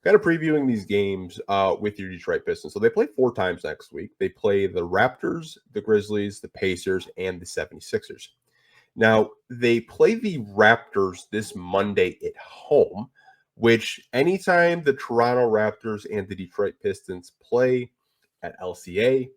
kind of previewing these games with your Detroit Pistons. So they play 4 times next week. They play the Raptors, the Grizzlies, the Pacers, and the 76ers. Now, they play the Raptors this Monday at home, which anytime the Toronto Raptors and the Detroit Pistons play at LCA,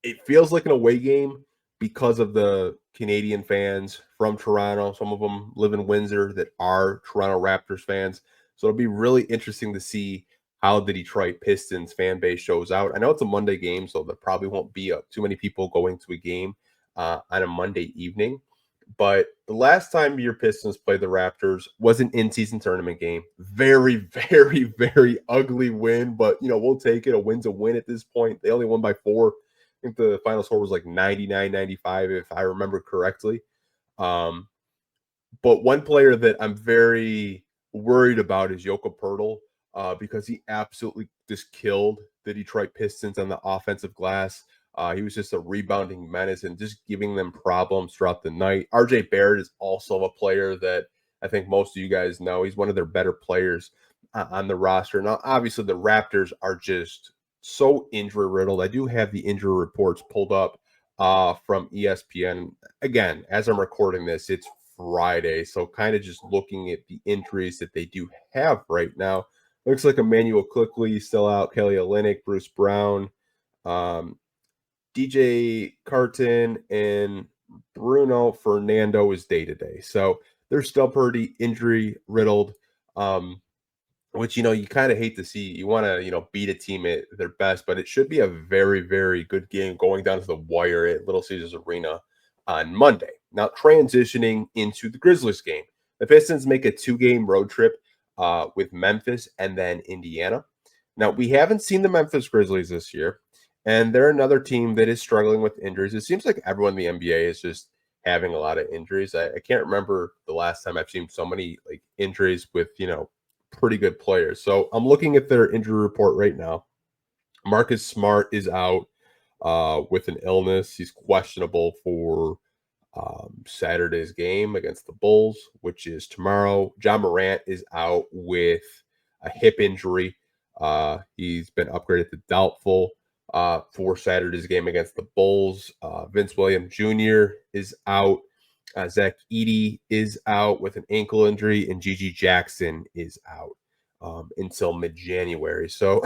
it feels like an away game because of the Canadian fans from Toronto. Some of them live in Windsor that are Toronto Raptors fans. So it'll be really interesting to see how the Detroit Pistons fan base shows out. I know it's a Monday game, so there probably won't be too many people going to a game on a Monday evening. But the last time your Pistons played the Raptors was an in-season tournament game. Very, very, very ugly win, but we'll take it. A win's a win at this point. They only won by 4. I think the final score was like 99-95, if I remember correctly. But one player that I'm very worried about is Joko Poeltl, because he absolutely just killed the Detroit Pistons on the offensive glass. He was just a rebounding menace and just giving them problems throughout the night. RJ Barrett is also a player that I think most of you guys know. He's one of their better players on the roster. Now, obviously, the Raptors are just so injury riddled. I do have the injury reports pulled up from ESPN. Again, as I'm recording this, it's Friday, so kind of just looking at the injuries that they do have right now. Looks like Emmanuel Quickley still out, Kelly Olynyk, Bruce Brown, DJ Carton, and Bruno Fernando is day-to-day. So they're still pretty injury riddled, which, you kind of hate to see. You want to, beat a team at their best, but it should be a very, very good game going down to the wire at Little Caesars Arena on Monday. Now, transitioning into the Grizzlies game, the Pistons make a 2-game road trip with Memphis and then Indiana. Now, we haven't seen the Memphis Grizzlies this year, and they're another team that is struggling with injuries. It seems like everyone in the NBA is just having a lot of injuries. I can't remember the last time I've seen so many injuries with, pretty good players. So I'm looking at their injury report right now. Marcus Smart is out with an illness. He's questionable for Saturday's game against the Bulls, which is tomorrow. John Morant is out with a hip injury. He's been upgraded to doubtful for Saturday's game against the Bulls. Vince Williams Jr. is out. Zach Edey is out with an ankle injury, and Gigi Jackson is out until mid-January. So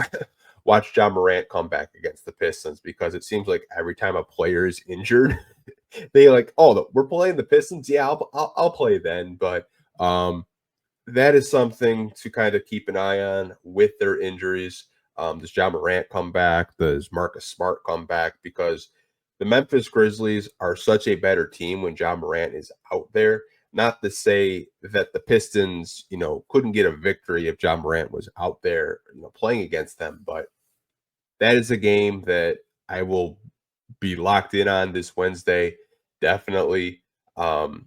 watch John Morant come back against the Pistons, because it seems like every time a player is injured, they we're playing the Pistons. Yeah, I'll play then. But that is something to kind of keep an eye on with their injuries. Does John Morant come back? Does Marcus Smart come back? Because the Memphis Grizzlies are such a better team when John Morant is out there. Not to say that the Pistons, couldn't get a victory if John Morant was out there, playing against them. But that is a game that I will be locked in on this Wednesday. Definitely. The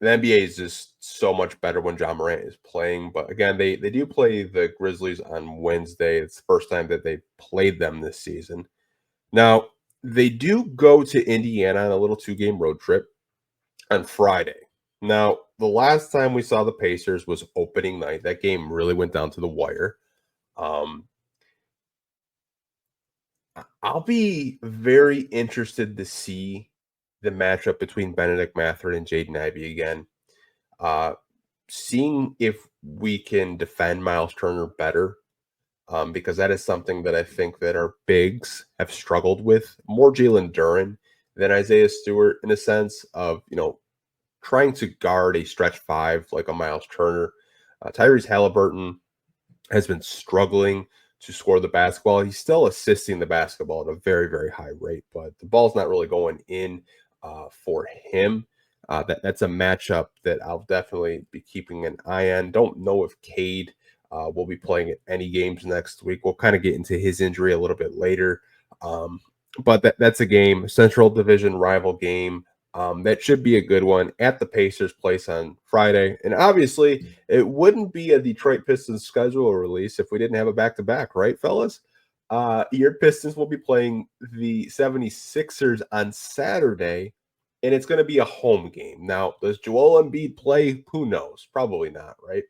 NBA is just so much better when John Morant is playing. But again, they do play the Grizzlies on Wednesday. It's the first time that they played them this season. Now, they do go to Indiana on a little 2-game road trip on Friday. Now, the last time we saw the Pacers was opening night. That game really went down to the wire. I'll be very interested to see the matchup between Benedict Mathurin and Jaden Ivey again. Seeing if we can defend Miles Turner better. Because that is something that I think that our bigs have struggled with. More Jalen Duren than Isaiah Stewart, in a sense of, trying to guard a stretch 5 like a Miles Turner. Tyrese Halliburton has been struggling to score the basketball. He's still assisting the basketball at a very, very high rate, but the ball's not really going in for him. That's a matchup that I'll definitely be keeping an eye on. Don't know if Cade will be playing at any games next week. We'll kind of get into his injury a little bit later. But that's a game, Central Division rival game. That should be a good one at the Pacers' place on Friday. And obviously, it wouldn't be a Detroit Pistons schedule release if we didn't have a back-to-back, right, fellas? Your Pistons will be playing the 76ers on Saturday, and it's going to be a home game. Now, does Joel Embiid play? Who knows? Probably not, right?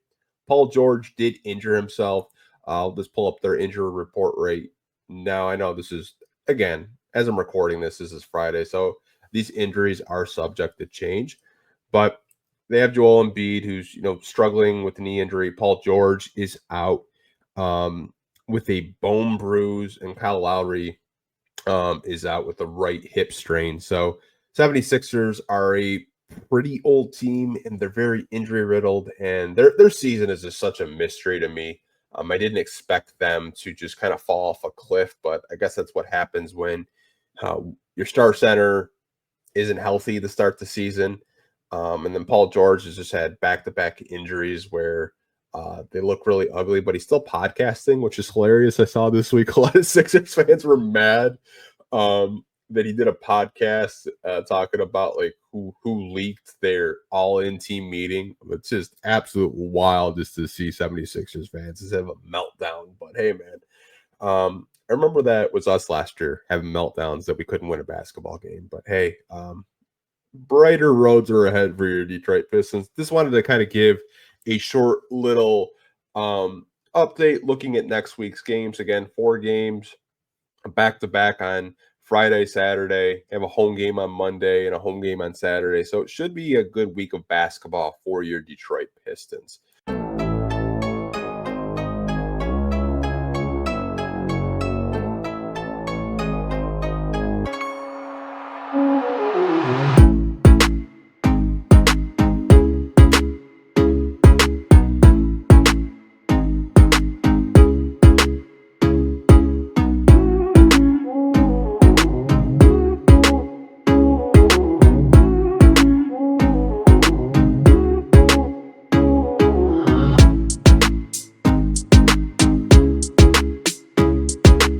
Paul George did injure himself. I'll just pull up their injury report right now. I know this is, again, as I'm recording this is Friday, so these injuries are subject to change. But they have Joel Embiid, who's struggling with a knee injury. Paul George is out with a bone bruise, and Kyle Lowry is out with a right hip strain. So 76ers are a pretty old team, and they're very injury riddled, and their season is just such a mystery to me. I didn't expect them to just kind of fall off a cliff, but I guess that's what happens when your star center isn't healthy to start the season. And then Paul George has just had back-to-back injuries where they look really ugly, but he's still podcasting, which is hilarious. I saw this week a lot of Sixers fans were mad that he did a podcast talking about like who leaked their all-in team meeting. It's just absolute wild just to see 76ers fans just have a meltdown. But hey, man, I remember that was us last year having meltdowns that we couldn't win a basketball game. But hey, brighter roads are ahead for your Detroit Pistons. Just wanted to kind of give a short little update looking at next week's games. Again, 4 games back-to-back on Friday, Saturday. Have a home game on Monday and a home game on Saturday. So it should be a good week of basketball for your Detroit Pistons.